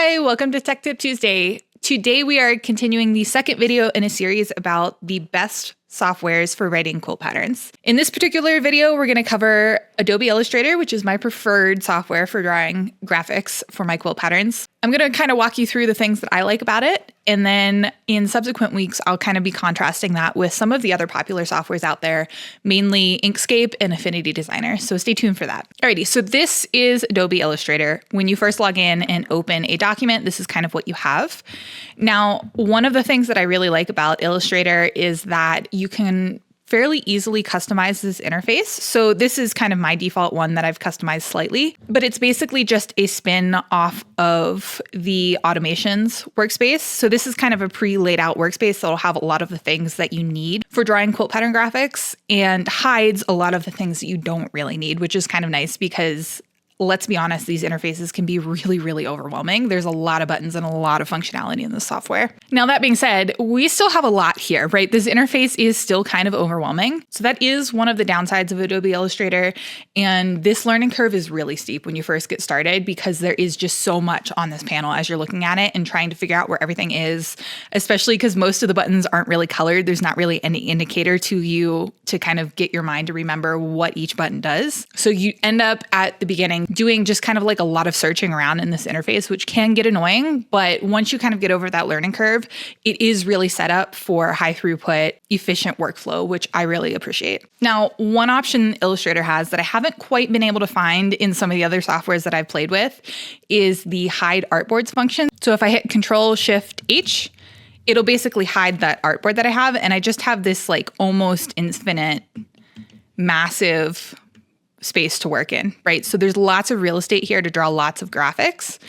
Hi, welcome to Tech Tip Tuesday. Today we are continuing the second video in a series about the best softwares for writing quilt patterns. In this particular video, we're going to cover Adobe Illustrator, which is my preferred software for drawing graphics for my quilt patterns. I'm going to kind of walk you through the things that I like about it. And then in subsequent weeks, I'll kind of be contrasting that with some of the other popular softwares out there, mainly Inkscape and Affinity Designer. So stay tuned for that. Alrighty, so this is Adobe Illustrator. When you first log in and open a document, this is kind of what you have. Now, one of the things that I really like about Illustrator is that you can fairly easily customize this interface. So this is kind of my default one that I've customized slightly, but it's basically just a spin off of the automations workspace. So this is kind of a pre-laid out workspace that'll have a lot of the things that you need for drawing quilt pattern graphics and hides a lot of the things that you don't really need, which is kind of nice because let's be honest, these interfaces can be really, really overwhelming. There's a lot of buttons and a lot of functionality in the software. Now, that being said, we still have a lot here, right? This interface is still kind of overwhelming. So that is one of the downsides of Adobe Illustrator. And this learning curve is really steep when you first get started because there is just so much on this panel as you're looking at it and trying to figure out where everything is, especially because most of the buttons aren't really colored. There's not really any indicator to you to kind of get your mind to remember what each button does. So you end up at the beginning doing just kind of like a lot of searching around in this interface, which can get annoying. But once you kind of get over that learning curve, it is really set up for high throughput, efficient workflow, which I really appreciate. Now, one option Illustrator has that I haven't quite been able to find in some of the other softwares that I've played with is the hide artboards function. So if I hit Control-Shift-H, it'll basically hide that artboard that I have. And I just have this like almost infinite, massive space to work in, right? So there's lots of real estate here to draw lots of graphics.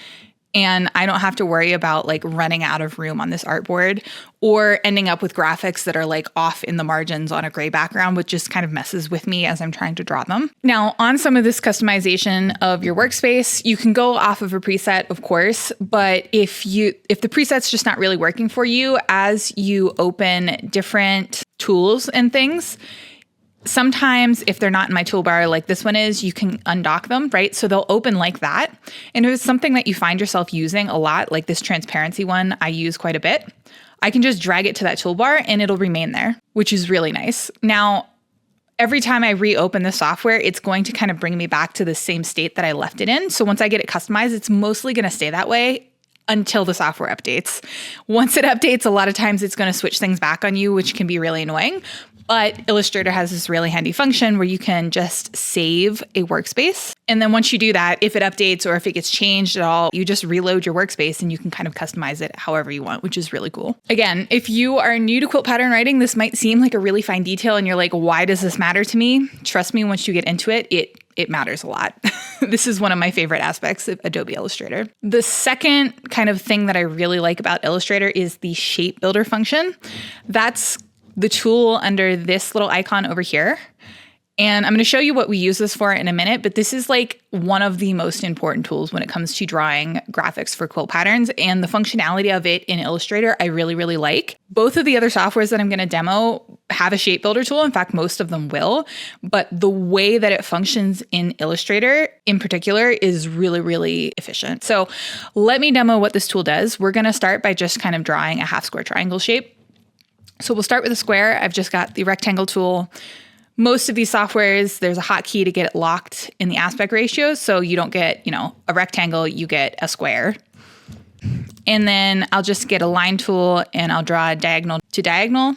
And I don't have to worry about like running out of room on this artboard or ending up with graphics that are like off in the margins on a gray background, which just kind of messes with me as I'm trying to draw them. Now, on some of this customization of your workspace, you can go off of a preset, of course, but if the preset's just not really working for you as you open different tools and things, sometimes if they're not in my toolbar like this one is, you can undock them, right? So they'll open like that. And if it's something that you find yourself using a lot, like this transparency one I use quite a bit, I can just drag it to that toolbar and it'll remain there, which is really nice. Now, every time I reopen the software, it's going to kind of bring me back to the same state that I left it in. So once I get it customized, it's mostly going to stay that way until the software updates. Once it updates, a lot of times it's going to switch things back on you, which can be really annoying. But Illustrator has this really handy function where you can just save a workspace. And then once you do that, if it updates or if it gets changed at all, you just reload your workspace and you can kind of customize it however you want, which is really cool. Again, if you are new to quilt pattern writing, this might seem like a really fine detail and you're like, why does this matter to me? Trust me, once you get into it, it matters a lot. This is one of my favorite aspects of Adobe Illustrator. The second kind of thing that I really like about Illustrator is the shape builder function. That's the tool under this little icon over here. And I'm going to show you what we use this for in a minute, but this is like one of the most important tools when it comes to drawing graphics for quilt patterns, and the functionality of it in Illustrator I really, really like. Both of the other softwares that I'm going to demo have a shape builder tool. In fact, most of them will, but the way that it functions in Illustrator in particular is really, really efficient. So let me demo what this tool does. We're going to start by just kind of drawing a half square triangle shape. So we'll start with a square. I've just got the rectangle tool. Most of these softwares, there's a hotkey to get it locked in the aspect ratio. So you don't get, a rectangle, you get a square. And then I'll just get a line tool and I'll draw diagonal to diagonal,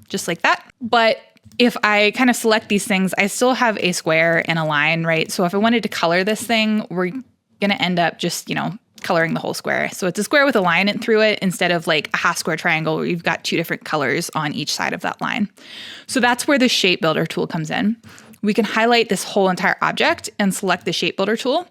just like that. But if I kind of select these things, I still have a square and a line, right? So if I wanted to color this thing, we're going to end up just, coloring the whole square. So it's a square with a line through it instead of like a half square triangle where you've got two different colors on each side of that line. So that's where the shape builder tool comes in. We can highlight this whole entire object and select the shape builder tool.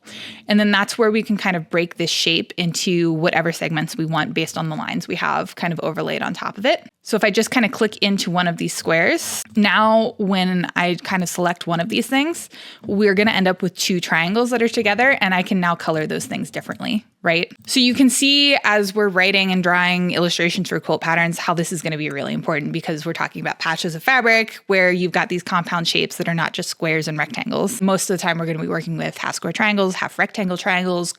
And then that's where we can kind of break this shape into whatever segments we want based on the lines we have kind of overlaid on top of it. So if I just kind of click into one of these squares, now when I kind of select one of these things, we're going to end up with two triangles that are together, and I can now color those things differently, right? So you can see as we're writing and drawing illustrations for quilt patterns, how this is going to be really important because we're talking about patches of fabric where you've got these compound shapes that are not just squares and rectangles. Most of the time we're going to be working with half square triangles, half rectangle triangles,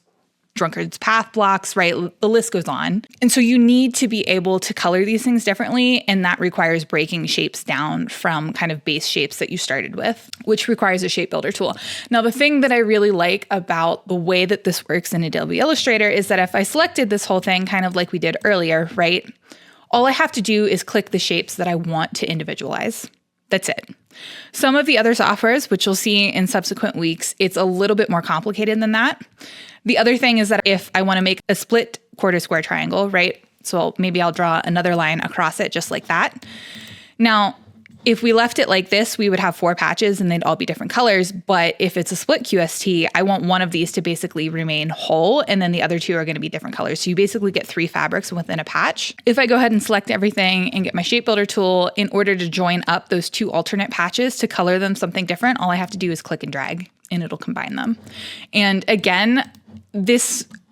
drunkard's path blocks, right? The list goes on. And so you need to be able to color these things differently. And that requires breaking shapes down from kind of base shapes that you started with, which requires a shape builder tool. Now, the thing that I really like about the way that this works in Adobe Illustrator is that if I selected this whole thing kind of like we did earlier, right? All I have to do is click the shapes that I want to individualize. That's it. Some of the other softwares, which you'll see in subsequent weeks, it's a little bit more complicated than that. The other thing is that if I want to make a split quarter square triangle, right? So maybe I'll draw another line across it just like that. Now, if we left it like this, we would have 4 patches and they'd all be different colors. But if it's a split QST, I want one of these to basically remain whole, and then the other 2 are going to be different colors. So you basically get 3 fabrics within a patch. If I go ahead and select everything and get my shape builder tool, in order to join up those 2 alternate patches to color them something different, all I have to do is click and drag and it'll combine them. And again,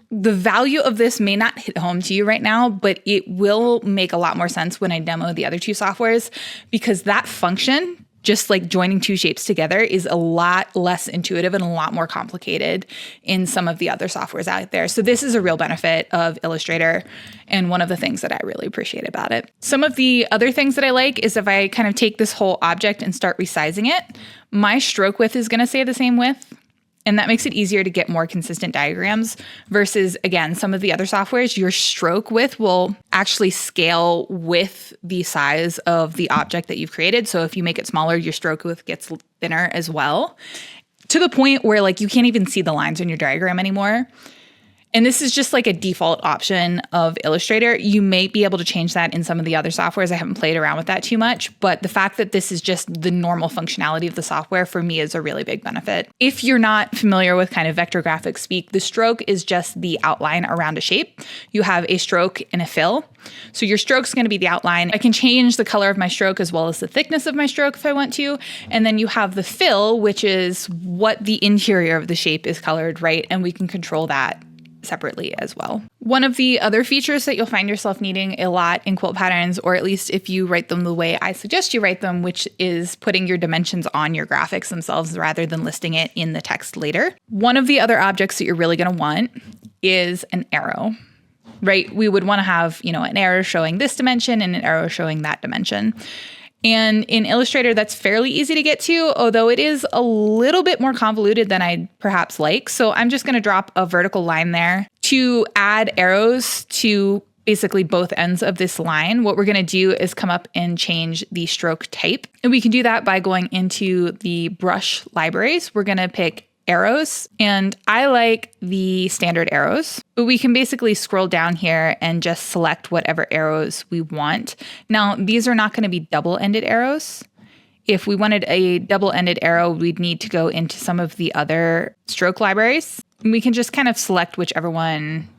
the value of this may not hit home to you right now, but it will make a lot more sense when I demo the other 2 softwares, because that function, just like joining 2 shapes together, is a lot less intuitive and a lot more complicated in some of the other softwares out there. So this is a real benefit of Illustrator and one of the things that I really appreciate about it. Some of the other things that I like is if I kind of take this whole object and start resizing it, my stroke width is going to stay the same width. And that makes it easier to get more consistent diagrams versus, again, some of the other softwares, your stroke width will actually scale with the size of the object that you've created. So if you make it smaller, your stroke width gets thinner as well, to the point where like you can't even see the lines in your diagram anymore. And this is just like a default option of Illustrator. You may be able to change that in some of the other softwares. I haven't played around with that too much, but the fact that this is just the normal functionality of the software for me is a really big benefit. If you're not familiar with kind of vector graphics speak, the stroke is just the outline around a shape. You have a stroke and a fill. So your stroke's going to be the outline. I can change the color of my stroke as well as the thickness of my stroke if I want to. And then you have the fill, which is what the interior of the shape is colored, right? And we can control that separately as well. One of the other features that you'll find yourself needing a lot in Quilt Patterns, or at least if you write them the way I suggest you write them, which is putting your dimensions on your graphics themselves rather than listing it in the text later. One of the other objects that you're really going to want is an arrow, right? We would want to have, an arrow showing this dimension and an arrow showing that dimension. And in Illustrator, that's fairly easy to get to, although it is a little bit more convoluted than I'd perhaps like. So I'm just going to drop a vertical line there to add arrows to basically both ends of this line. What we're going to do is come up and change the stroke type. And we can do that by going into the brush libraries. We're going to pick arrows, and I like the standard arrows, but we can basically scroll down here and just select whatever arrows we want. Now, these are not going to be double-ended arrows. If we wanted a double-ended arrow, we'd need to go into some of the other stroke libraries. And we can just kind of select whichever one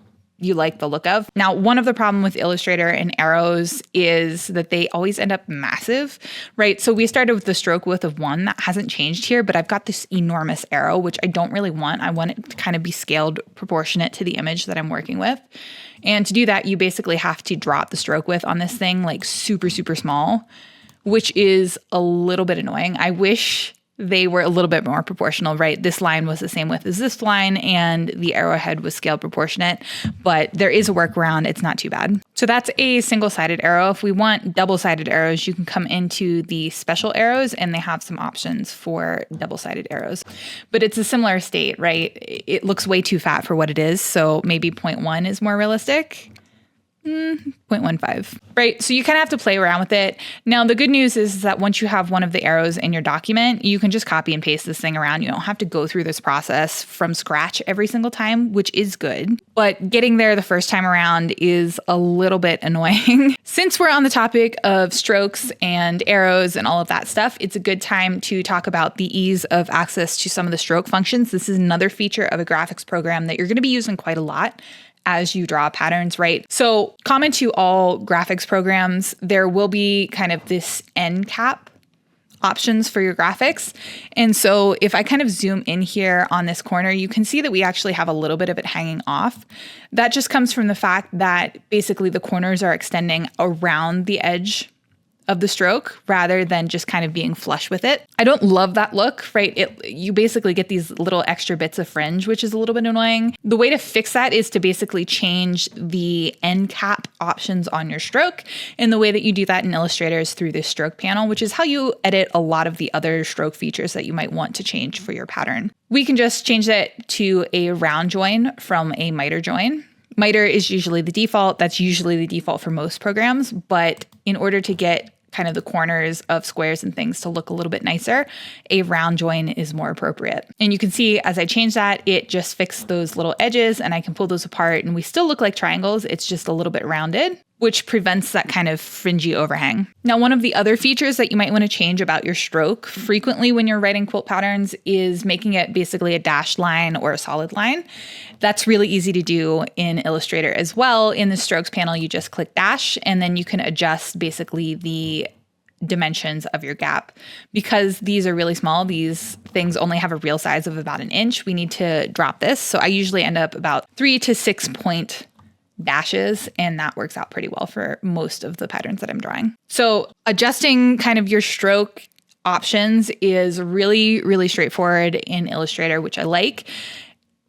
you like the look of. Now, one of the problem with Illustrator and arrows is that they always end up massive, right? So we started with the stroke width of 1. That hasn't changed here, but I've got this enormous arrow, which I don't really want. I want it to kind of be scaled proportionate to the image that I'm working with. And to do that, you basically have to drop the stroke width on this thing like super, super small, which is a little bit annoying. I wish they were a little bit more proportional, right? This line was the same width as this line and the arrowhead was scaled proportionate, but there is a workaround. It's not too bad. So that's a single-sided arrow. If we want double-sided arrows, you can come into the special arrows and they have some options for double-sided arrows, but it's a similar state, right? It looks way too fat for what it is. So maybe 0.1 is more realistic. 0.15, right? So you kind of have to play around with it. Now, the good news is that once you have one of the arrows in your document, you can just copy and paste this thing around. You don't have to go through this process from scratch every single time, which is good. But getting there the first time around is a little bit annoying. Since we're on the topic of strokes and arrows and all of that stuff, it's a good time to talk about the ease of access to some of the stroke functions. This is another feature of a graphics program that you're going to be using quite a lot as you draw patterns, right? So common to all graphics programs, there will be kind of this end cap options for your graphics. And so if I kind of zoom in here on this corner, you can see that we actually have a little bit of it hanging off. That just comes from the fact that basically the corners are extending around the edge of the stroke rather than just kind of being flush with it. I don't love that look, right? You basically get these little extra bits of fringe, which is a little bit annoying. The way to fix that is to basically change the end cap options on your stroke. And the way that you do that in Illustrator is through this stroke panel, which is how you edit a lot of the other stroke features that you might want to change for your pattern. We can just change that to a round join from a miter join. Miter is usually the default. That's usually the default for most programs. But in order to get kind of the corners of squares and things to look a little bit nicer, a round join is more appropriate. And you can see as I change that, it just fixed those little edges and I can pull those apart and we still look like triangles. It's just a little bit rounded, which prevents that kind of fringy overhang. Now, one of the other features that you might want to change about your stroke frequently when you're writing quilt patterns is making it basically a dashed line or a solid line. That's really easy to do in Illustrator as well. In the strokes panel, you just click dash and then you can adjust basically the dimensions of your gap. Because these are really small, these things only have a real size of about 1 inch. We need to drop this. So I usually end up about 3 to 6 point dashes, and that works out pretty well for most of the patterns that I'm drawing. So adjusting kind of your stroke options is really, really straightforward in Illustrator, which I like.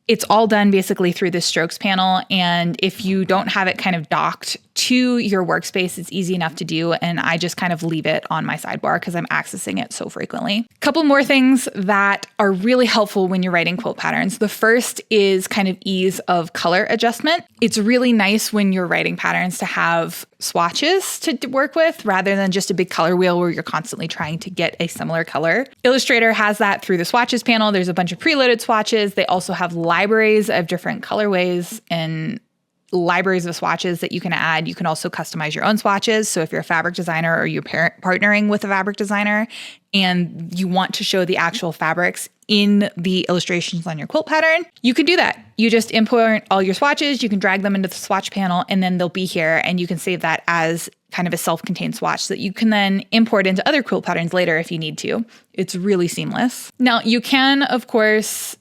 It's all done basically through the strokes panel. And if you don't have it kind of docked to your workspace, it's easy enough to do. And I just kind of leave it on my sidebar because I'm accessing it so frequently. A couple more things that are really helpful when you're writing quilt patterns. The first is kind of ease of color adjustment. It's really nice when you're writing patterns to have swatches to work with rather than just a big color wheel where you're constantly trying to get a similar color. Illustrator has that through the swatches panel. There's a bunch of preloaded swatches. They also have libraries of different colorways and libraries of swatches that you can add. You can also customize your own swatches. So if you're a fabric designer or you're partnering with a fabric designer and you want to show the actual fabrics in the illustrations on your quilt pattern, you can do that. You just import all your swatches, you can drag them into the swatch panel, and then they'll be here and you can save that as kind of a self-contained swatch that you can then import into other quilt patterns later if you need to. It's really seamless. Now you can, of course,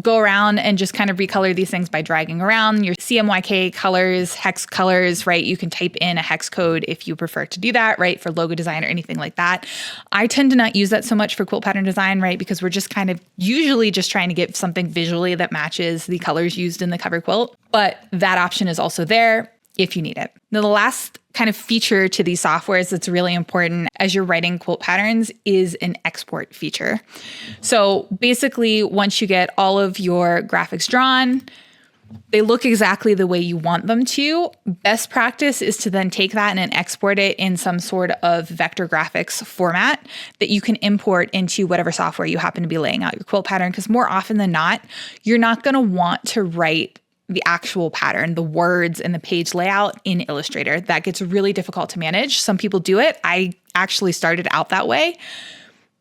go around and just kind of recolor these things by dragging around your CMYK colors, hex colors, right? You can type in a hex code if you prefer to do that, right? For logo design or anything like that. I tend to not use that so much for quilt pattern design, right? Because we're just kind of usually just trying to get something visually that matches the colors used in the cover quilt. But that option is also there if you need it. Now, the last kind of feature to these softwares that's really important as you're writing quilt patterns is an export feature. So basically, once you get all of your graphics drawn, they look exactly the way you want them to. Best practice is to then take that and then export it in some sort of vector graphics format that you can import into whatever software you happen to be laying out your quilt pattern. Because more often than not, you're not going to want to write the actual pattern, the words and the page layout in Illustrator. That gets really difficult to manage. Some people do it. I actually started out that way,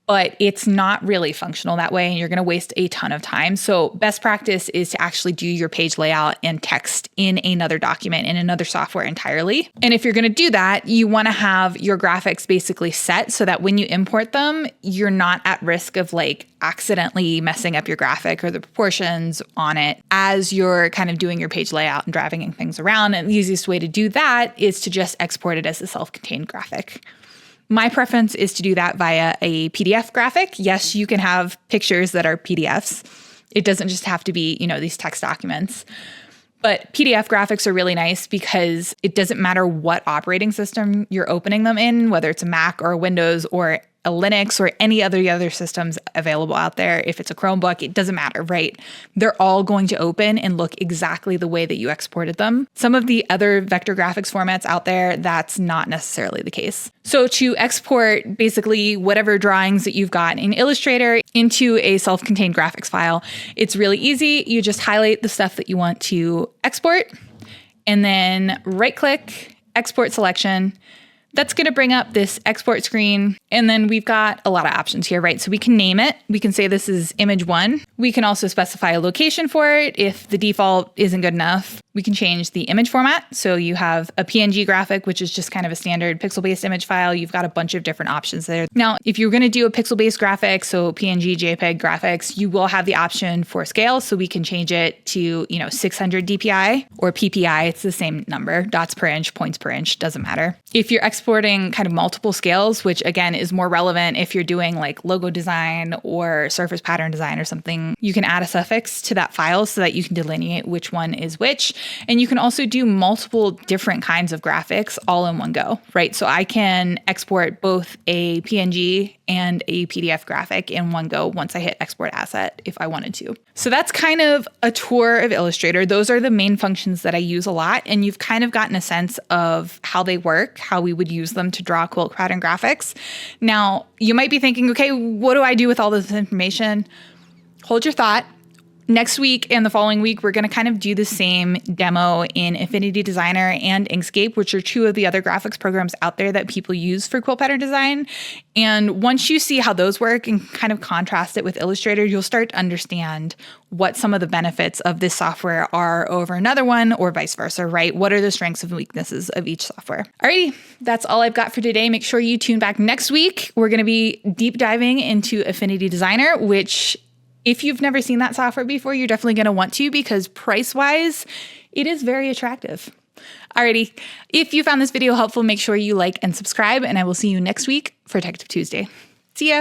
but it's not really functional that way and you're going to waste a ton of time. So best practice is to actually do your page layout and text in another document in another software entirely. And if you're going to do that, you want to have your graphics basically set so that when you import them, you're not at risk of like accidentally messing up your graphic or the proportions on it as you're kind of doing your page layout and driving things around. And the easiest way to do that is to just export it as a self-contained graphic. My preference is to do that via a PDF graphic. Yes, you can have pictures that are PDFs. It doesn't just have to be, these text documents. But PDF graphics are really nice because it doesn't matter what operating system you're opening them in, whether it's a Mac or a Windows or a Linux or any other systems available out there. If it's a Chromebook, it doesn't matter, right? They're all going to open and look exactly the way that you exported them. Some of the other vector graphics formats out there, that's not necessarily the case. So to export basically whatever drawings that you've got in Illustrator into a self-contained graphics file, it's really easy. You just highlight the stuff that you want to export and then right-click, export selection. That's going to bring up this export screen. And then we've got a lot of options here, right? So we can name it. We can say this is image 1. We can also specify a location for it if the default isn't good enough. We can change the image format. So you have a PNG graphic, which is just kind of a standard pixel-based image file. You've got a bunch of different options there. Now, if you're going to do a pixel-based graphic, so PNG, JPEG graphics, you will have the option for scale. So we can change it to, 600 DPI or PPI. It's the same number, dots per inch, points per inch, doesn't matter. If you're exporting kind of multiple scales, which again is more relevant if you're doing like logo design or surface pattern design or something, you can add a suffix to that file so that you can delineate which one is which. And you can also do multiple different kinds of graphics all in one go, right? So I can export both a PNG and a PDF graphic in one go once I hit export asset if I wanted to. So that's kind of a tour of Illustrator. Those are the main functions that I use a lot, and you've kind of gotten a sense of how they work, how we would use them to draw quilt pattern graphics. Now, you might be thinking, okay, what do I do with all this information? Hold your thought. Next week and the following week, we're going to kind of do the same demo in Affinity Designer and Inkscape, which are two of the other graphics programs out there that people use for quilt pattern design. And once you see how those work and kind of contrast it with Illustrator, you'll start to understand what some of the benefits of this software are over another one or vice versa, right? What are the strengths and weaknesses of each software? Alrighty, that's all I've got for today. Make sure you tune back next week. We're going to be deep diving into Affinity Designer, which if you've never seen that software before, you're definitely going to want to because price-wise, it is very attractive. Alrighty, if you found this video helpful, make sure you like and subscribe, and I will see you next week for Detective Tuesday. See ya!